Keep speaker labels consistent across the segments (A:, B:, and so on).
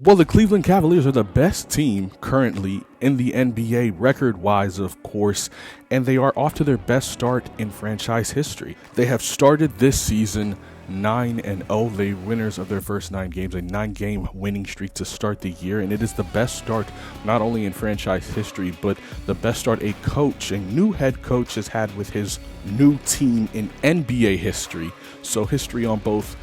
A: Well, the Cleveland Cavaliers are the best team currently in the NBA, record-wise, of course, and they are off to their best start in franchise history. They have started this season 9-0. They winners of their first 9 games, a 9-game winning streak to start the year, and it is the best start not only in franchise history, but the best start a new head coach has had with his new team in NBA history. So history on both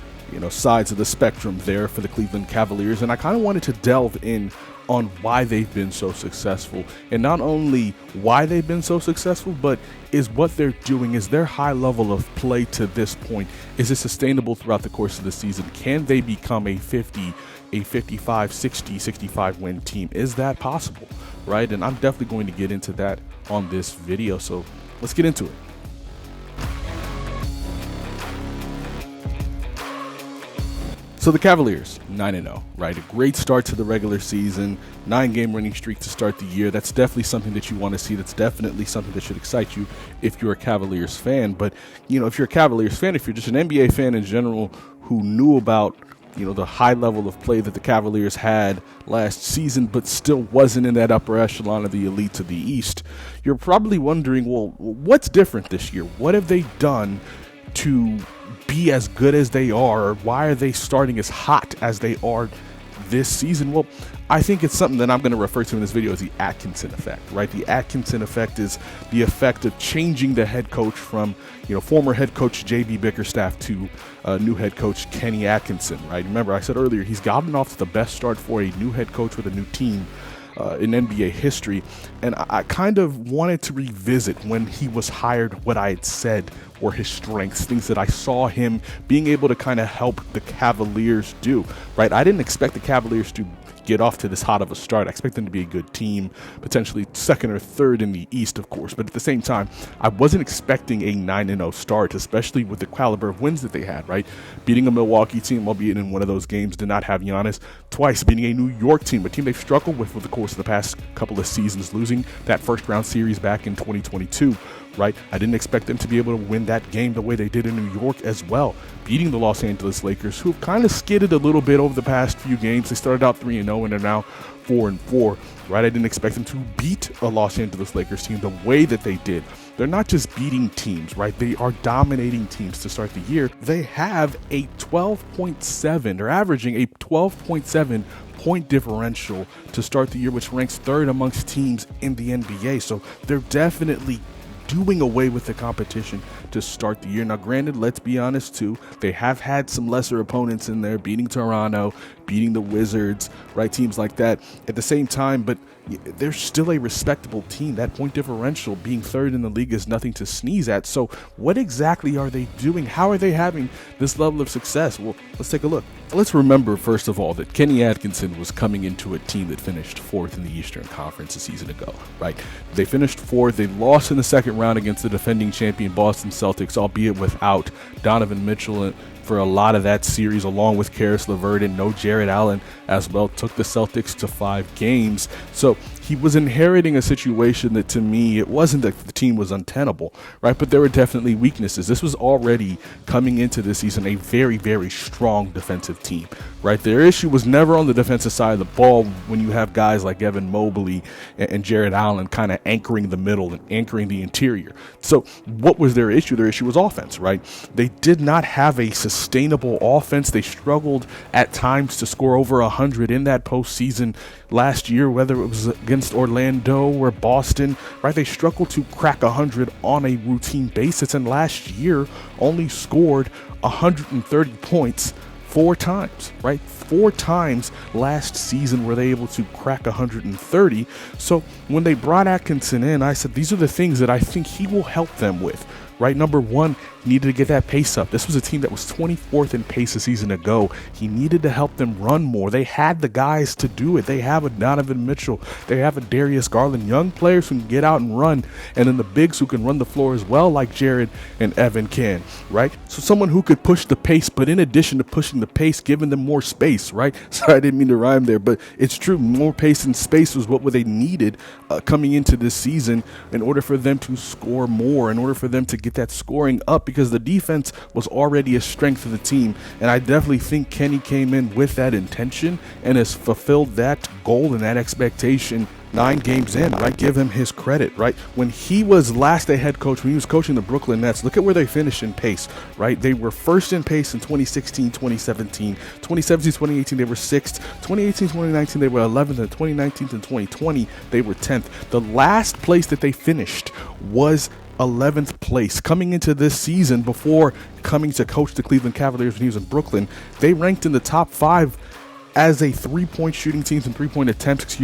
A: sides of the spectrum there for the Cleveland Cavaliers, and I kind of wanted to delve in on why they've been so successful, and not only why they've been so successful, but is what they're doing, is their high level of play to this point, is it sustainable throughout the course of the season? Can they become a 55, 60, 65 win team? Is that possible, right? And I'm definitely going to get into that on this video, so let's get into it. So the Cavaliers, 9-0, right? A great start to the regular season, 9-game winning streak to start the year. That's definitely something that you want to see. That's definitely something that should excite you if you're a Cavaliers fan. But, if you're a Cavaliers fan, if you're just an NBA fan in general who knew about, the high level of play that the Cavaliers had last season, but still wasn't in that upper echelon of the elite to the East, you're probably wondering, well, what's different this year? What have they done to be as good as they are? Why are they starting as hot as they are this season? Well, I think it's something that I'm going to refer to in this video as the Atkinson effect, right? The Atkinson effect is the effect of changing the head coach from, former head coach J.B. Bickerstaff to new head coach Kenny Atkinson, right? Remember, I said earlier, he's gotten off to the best start for a new head coach with a new team in NBA history, and I kind of wanted to revisit when he was hired what I had said were his strengths, things that I saw him being able to kind of help the Cavaliers do, right? I didn't expect the Cavaliers to get off to this hot of a start. I expect them to be a good team, potentially second or third in the East, of course, but at the same time, I wasn't expecting a 9-0 start, especially with the caliber of wins that they had, right? Beating a Milwaukee team, albeit in one of those games did not have Giannis, twice beating a New York team, a team they've struggled with over the course of the past couple of seasons, losing that first round series back in 2022, right? I didn't expect them to be able to win that game the way they did in New York as well, beating the Los Angeles Lakers, who've kind of skidded a little bit over the past few games. They started out 3-0 and they're now 4-4, right? I didn't expect them to beat a Los Angeles Lakers team the way that they did. They're not just beating teams, right? They are dominating teams to start the year. They have a 12.7, they're averaging a 12.7 point differential to start the year, which ranks third amongst teams in the NBA. So they're definitely doing away with the competition to start the year. Now, granted, let's be honest too, they have had some lesser opponents in there, beating Toronto, beating the Wizards, right? Teams like that at the same time, but they're still a respectable team. That point differential being third in the league is nothing to sneeze at. So what exactly are they doing? How are they having this level of success? Well, let's take a look. Let's remember, first of all, that Kenny Atkinson was coming into a team that finished 4th in the Eastern Conference a season ago, right? They finished 4th. They lost in the second round against the defending champion Boston Celtics, albeit without Donovan Mitchell for a lot of that series, along with Karis LeVert and no Jared Allen as well. Took the Celtics to 5 games. So he was inheriting a situation that, to me, it wasn't that the team was untenable, right? But there were definitely weaknesses. This was already, coming into this season, a very, very strong defensive team, right? Their issue was never on the defensive side of the ball when you have guys like Evan Mobley and Jared Allen kind of anchoring the middle and anchoring the interior. So what was their issue? Their issue was offense, right? They did not have a sustainable offense. They struggled at times to score over 100 in that postseason last year, whether it was against Orlando or Boston, right? They struggled to crack 100 on a routine basis, and last year only scored 130 points 4 times, right? 4 times last season were they able to crack 130. So when they brought Atkinson in, I said, these are the things that I think he will help them with, right? Number one, he needed to get that pace up. This was a team that was 24th in pace a season ago. He needed to help them run more. They had the guys to do it. They have a Donovan Mitchell. They have a Darius Garland. Young players who can get out and run, and then the bigs who can run the floor as well, like Jared and Evan can, right? So someone who could push the pace, but in addition to pushing the pace, giving them more space, right? Sorry, I didn't mean to rhyme there, but it's true. More pace and space was what they needed coming into this season in order for them to score more, in order for them to get get that scoring up, because the defense was already a strength of the team. And I definitely think Kenny came in with that intention and has fulfilled that goal and that expectation 9 games in, right? Give him his credit, right? When he was last a head coach, when he was coaching the Brooklyn Nets, look at where they finished in pace, right? They were first in pace in 2016, 2017. 2017, 2018, they were 6th. 2018, 2019, they were 11th. And 2019 and 2020, they were 10th. The last place that they finished was 11th place. Coming into this season, before coming to coach the Cleveland Cavaliers when he was in Brooklyn, they ranked in the top 5 as a three-point shooting teams and three-point attempts,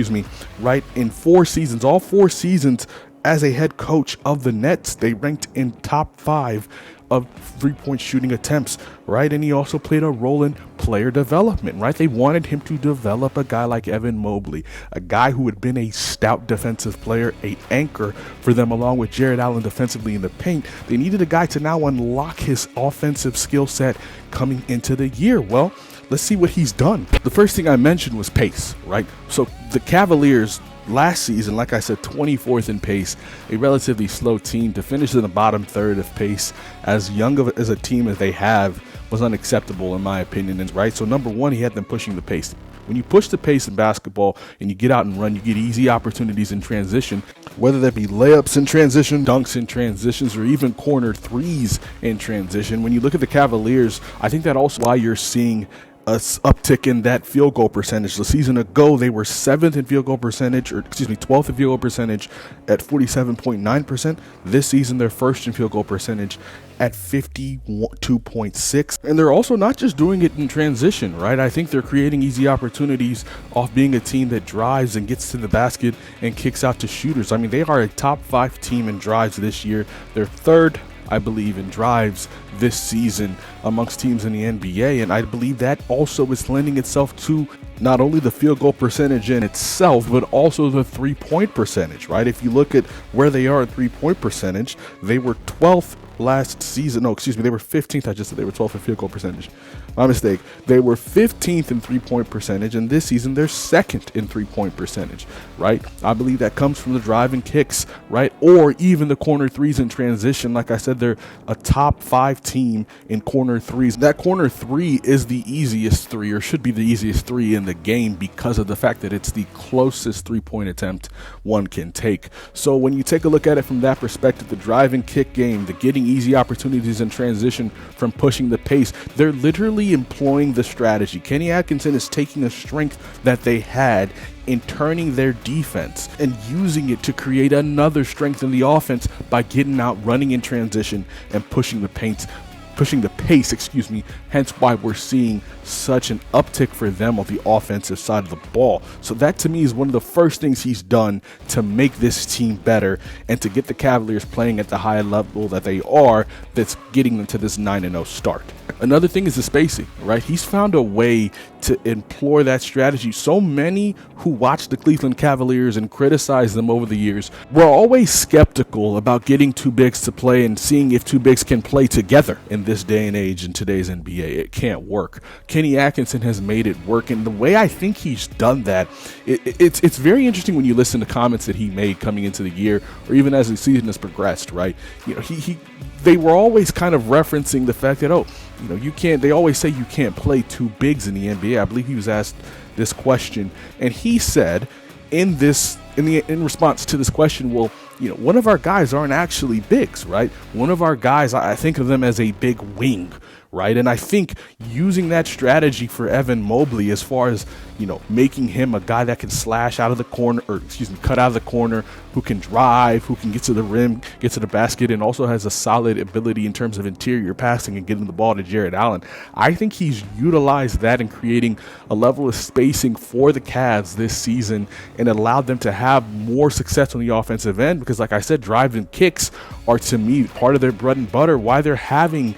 A: right? In 4 seasons, all 4 seasons as a head coach of the Nets, they ranked in top 5 of three-point shooting attempts, right? And he also played a role in player development, right? They wanted him to develop a guy like Evan Mobley, a guy who had been a stout defensive player, a anchor for them, along with Jared Allen defensively in the paint. They needed a guy to now unlock his offensive skill set coming into the year. Well, let's see what he's done. The first thing I mentioned was pace, right? So the Cavaliers last season, like I said, 24th in pace, a relatively slow team. To finish in the bottom third of pace, as young of as a team as they have, was unacceptable in my opinion, right? So number one, he had them pushing the pace. When you push the pace in basketball and you get out and run, you get easy opportunities in transition, whether that be layups in transition, dunks in transitions, or even corner threes in transition. When you look at the Cavaliers, I think that also why you're seeing a uptick in that field goal percentage. The season ago, they were 7th in field goal percentage, 12th in field goal percentage at 47.9%. This season, they're 1st in field goal percentage at 52.6. And they're also not just doing it in transition, right? I think they're creating easy opportunities off being a team that drives and gets to the basket and kicks out to shooters. I mean, they are a top 5 team in drives this year. They're 3rd, I believe, in drives this season amongst teams in the NBA, and I believe that also is lending itself to not only the field goal percentage in itself, but also the three-point percentage, right? If you look at where they are in three-point percentage, they were 12th last season. No, they were 15th. I just said they were 12th in field goal percentage. My mistake. They were 15th in three-point percentage, and this season they're 2nd in three-point percentage, right? I believe that comes from the drive and kicks, right? Or even the corner threes in transition. Like I said, they're a top 5 team in corner threes. That corner 3 is the easiest 3, or should be the easiest 3 in the game, because of the fact that it's the closest three-point attempt one can take. So when you take a look at it from that perspective, the drive and kick game, the getting easy opportunities in transition from pushing the pace, they're literally employing the strategy. Kenny Atkinson is taking a strength that they had in turning their defense and using it to create another strength in the offense by getting out, running in transition, and pushing the pace, hence why we're seeing such an uptick for them on the offensive side of the ball. So that to me is one of the first things he's done to make this team better and to get the Cavaliers playing at the high level that they are, that's getting them to this 9-0 start. Another thing is the spacing, right? He's found a way to employ that strategy. So many who watch the Cleveland Cavaliers and criticize them over the years were always skeptical about getting 2 bigs to play and seeing if 2 bigs can play together in this day and age in today's NBA. It can't work. Kenny Atkinson has made it work, and the way I think he's done that, it's very interesting when you listen to comments that he made coming into the year, or even as the season has progressed, right? You know, they were always kind of referencing the fact that, you can't, they always say you can't play 2 bigs in the NBA. I believe he was asked this question, and he said in response to this question, well, one of our guys aren't actually bigs, right? One of our guys, I think of them as a big wing, right? And I think using that strategy for Evan Mobley, as far as, making him a guy that can slash out of the corner, cut out of the corner, who can drive, who can get to the rim, get to the basket, and also has a solid ability in terms of interior passing and getting the ball to Jared Allen. I think he's utilized that in creating a level of spacing for the Cavs this season and allowed them to have more success on the offensive end, because like I said, drive and kicks are, to me, part of their bread and butter, why they're having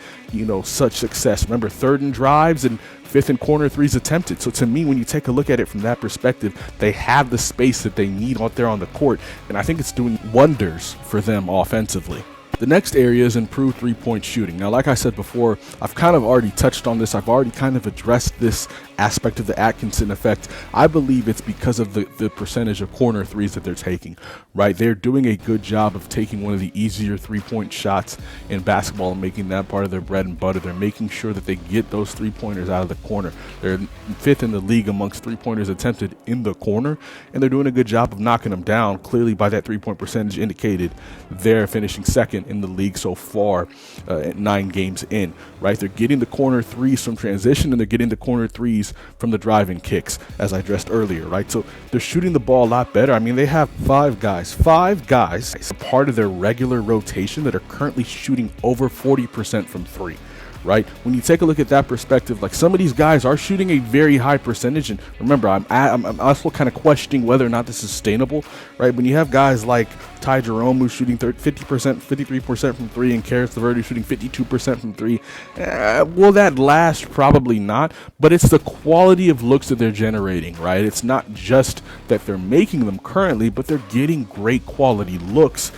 A: such success. Remember, 3rd in drives and 5th in corner threes attempted. So to me, when you take a look at it from that perspective, they have the space that they need out there on the court, and I think it's doing wonders for them offensively. The next area is improved three-point shooting. Now, like I said before, I've kind of already touched on this. I've already kind of addressed this aspect of the Atkinson effect, I believe it's because of the percentage of corner threes that they're taking, right? They're doing a good job of taking one of the easier three-point shots in basketball and making that part of their bread and butter. They're making sure that they get those three-pointers out of the corner. They're 5th in the league amongst three-pointers attempted in the corner, and they're doing a good job of knocking them down. Clearly, by that three-point percentage indicated, they're finishing 2nd in the league so far at 9 games in, right? They're getting the corner threes from transition, and they're getting the corner threes from the driving kicks, as I addressed earlier, right? So they're shooting the ball a lot better. I mean, they have 5 guys, part of their regular rotation that are currently shooting over 40% from 3. Right? When you take a look at that perspective, like some of these guys are shooting a very high percentage, and remember, I'm also kind of questioning whether or not this is sustainable, right? When you have guys like Ty Jerome who's shooting 50%, 53% from 3, and Karis LeVert shooting 52% from 3, will that last? Probably not, but it's the quality of looks that they're generating, right? It's not just that they're making them currently, but they're getting great quality looks,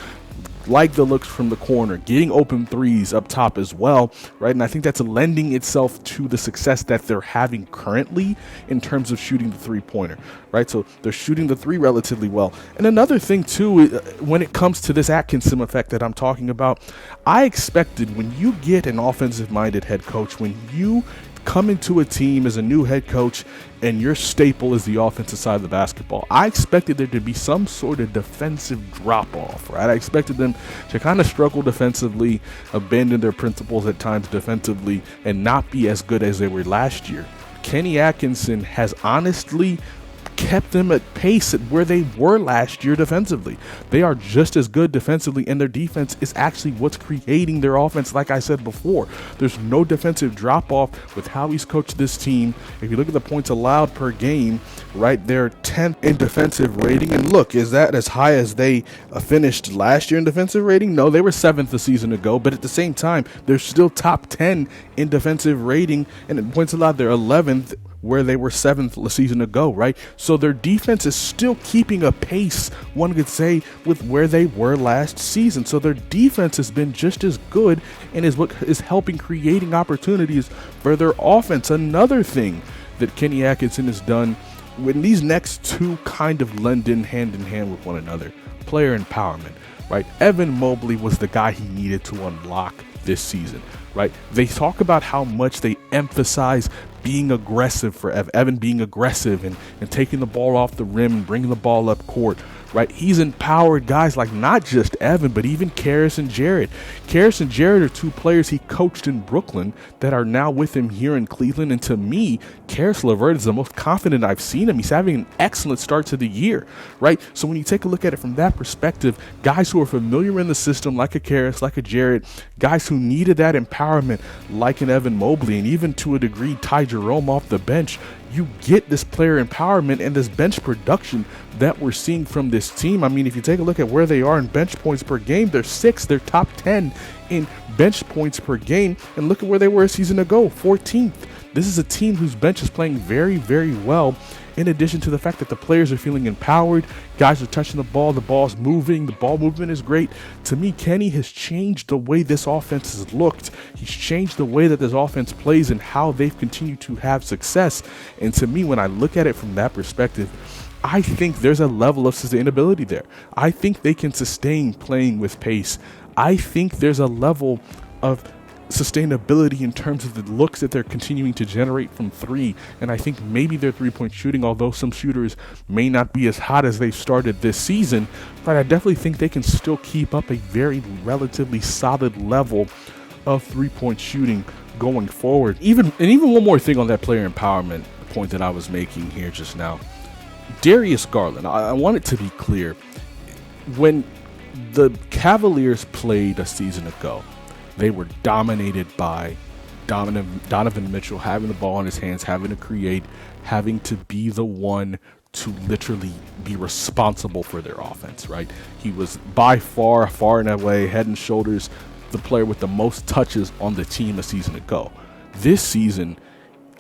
A: like the looks from the corner, getting open threes up top as well, right? And I think that's lending itself to the success that they're having currently in terms of shooting the three-pointer, right? So they're shooting the 3 relatively well. And another thing too, when it comes to this Atkinson effect that I'm talking about, I expected when you get an offensive-minded head coach, when you come into a team as a new head coach and your staple is the offensive side of the basketball, I expected there to be some sort of defensive drop-off, right? I expected them to kind of struggle defensively, abandon their principles at times defensively, and not be as good as they were last year. Kenny Atkinson has honestly kept them at pace at where they were last year defensively. They are just as good defensively, and their defense is actually what's creating their offense. Like I said before, there's no defensive drop-off with how he's coached this team. If you look at the points allowed per game, right, they're 10th in defensive rating. And look, is that as high as they finished last year in defensive rating? No, they were 7th a season ago, but at the same time, they're still top 10 in defensive rating, and in points allowed, they're 11th, where they were 7th a season ago, right? So their defense is still keeping a pace, one could say, with where they were last season. So their defense has been just as good and is what is helping creating opportunities for their offense. Another thing that Kenny Atkinson has done when these next 2 kind of blend in hand with one another, player empowerment, right? Evan Mobley was the guy he needed to unlock this season, right? They talk about how much they emphasize being aggressive for Evan being aggressive and taking the ball off the rim and bringing the ball up court, right? He's empowered guys like not just Evan, but even Karis and Jared. Karis and Jared are 2 players he coached in Brooklyn that are now with him here in Cleveland. And to me, Karis LeVert is the most confident I've seen him. He's having an excellent start to the year, right? So when you take a look at it from that perspective, guys who are familiar in the system, like a Karis, like a Jared, guys who needed that empowerment, like an Evan Mobley, and even to a degree, Ty Jerome off the bench, you get this player empowerment and this bench production that we're seeing from this team. I mean, if you take a look at where they are in bench points per game, they're 6th, they're top 10 in bench points per game, and look at where they were a season ago, 14th. This is a team whose bench is playing very, very well, in addition to the fact that the players are feeling empowered, guys are touching the ball's moving, the ball movement is great. To me, Kenny has changed the way this offense has looked. He's changed the way that this offense plays and how they've continued to have success. And to me, when I look at it from that perspective, I think there's a level of sustainability there. I think they can sustain playing with pace. I think there's a level of sustainability in terms of the looks that they're continuing to generate from 3, and I think maybe their 3-point shooting, although some shooters may not be as hot as they've started this season, but I definitely think they can still keep up a very relatively solid level of 3-point shooting going forward. Even one more thing on that player empowerment point that I was making here just now. Darius Garland, I want it to be clear, when the Cavaliers played a season ago, they were dominated by Donovan Mitchell having the ball in his hands, having to create, having to be the one to literally be responsible for their offense, right? He was by far and away, head and shoulders, the player with the most touches on the team a season ago. This season,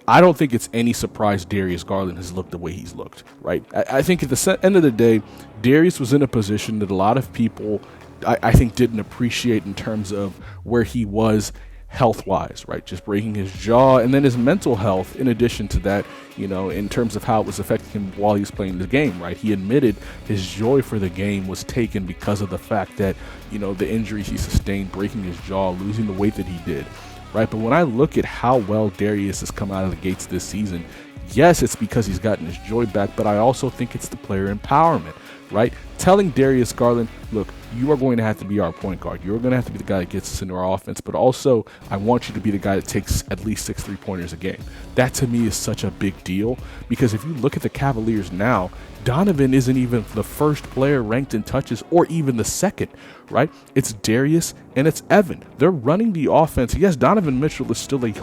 A: I don't think it's any surprise Darius Garland has looked the way he's looked, right? I think at the end of the day, Darius was in a position that a lot of people I think didn't appreciate in terms of where he was health-wise, right? Just breaking his jaw, and then his mental health in addition to that, you know, in terms of how it was affecting him while he was playing the game, right? He admitted his joy for the game was taken because of the fact that, you know, the injuries he sustained, breaking his jaw, losing the weight that he did, right? But when I look at how well Darius has come out of the gates this season, yes, it's because he's gotten his joy back, but I also think it's the player empowerment, right? Telling Darius Garland, look, you are going to have to be our point guard. You're going to have to be the guy that gets us into our offense, but also I want you to be the guy that takes at least 6 3-pointers a game. That to me is such a big deal, because if you look at the Cavaliers now, Donovan isn't even the first player ranked in touches or even the second, right? It's Darius and it's Evan. They're running the offense. Yes, Donovan Mitchell is still a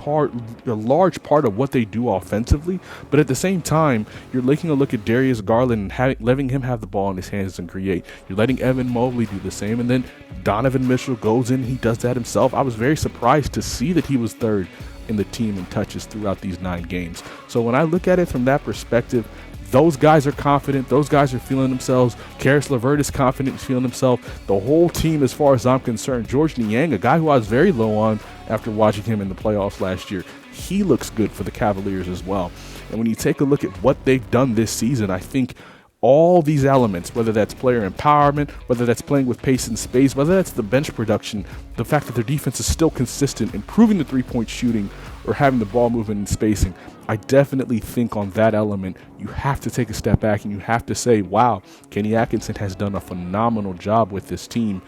A: large part of what they do offensively, but at the same time, you're taking a look at Darius Garland and letting him have the ball in his hands and create. You're letting Evan Mobley do the same, and then Donovan Mitchell goes in, he does that himself. I was very surprised to see that he was third in the team in touches throughout these 9 games. So when I look at it from that perspective, those guys are confident. Those guys are feeling themselves. Karis LeVert is confident. He's feeling himself. The whole team, as far as I'm concerned. George Niang, a guy who I was very low on after watching him in the playoffs last year, he looks good for the Cavaliers as well. And when you take a look at what they've done this season, I think all these elements, whether that's player empowerment, whether that's playing with pace and space, whether that's the bench production, the fact that their defense is still consistent, improving the 3-point shooting, or having the ball movement and spacing, I definitely think on that element, you have to take a step back and you have to say, wow, Kenny Atkinson has done a phenomenal job with this team.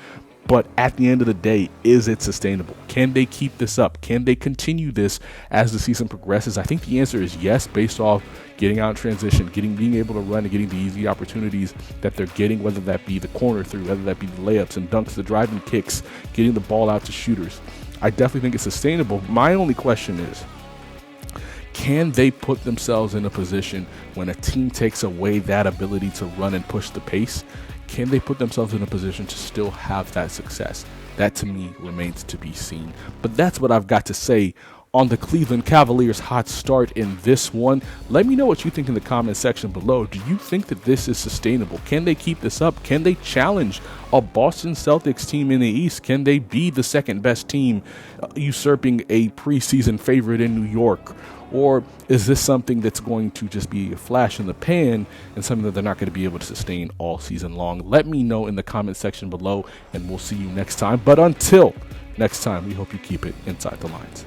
A: But at the end of the day, is it sustainable? Can they keep this up? Can they continue this as the season progresses? I think the answer is yes, based off getting out in transition, being able to run and getting the easy opportunities that they're getting, whether that be the corner through, whether that be the layups and dunks, the driving kicks, getting the ball out to shooters. I definitely think it's sustainable. My only question is, can they put themselves in a position when a team takes away that ability to run and push the pace? Can they put themselves in a position to still have that success? That to me remains to be seen. But that's what I've got to say on the Cleveland Cavaliers hot start in this one. Let me know what you think in the comment section below. Do you think that this is sustainable? Can they keep this up? Can they challenge a Boston Celtics team in the East? Can they be the second best team, usurping a preseason favorite in New York? Or is this something that's going to just be a flash in the pan and something that they're not going to be able to sustain all season long? Let me know in the comment section below, and we'll see you next time. But until next time, we hope you keep it inside the lines.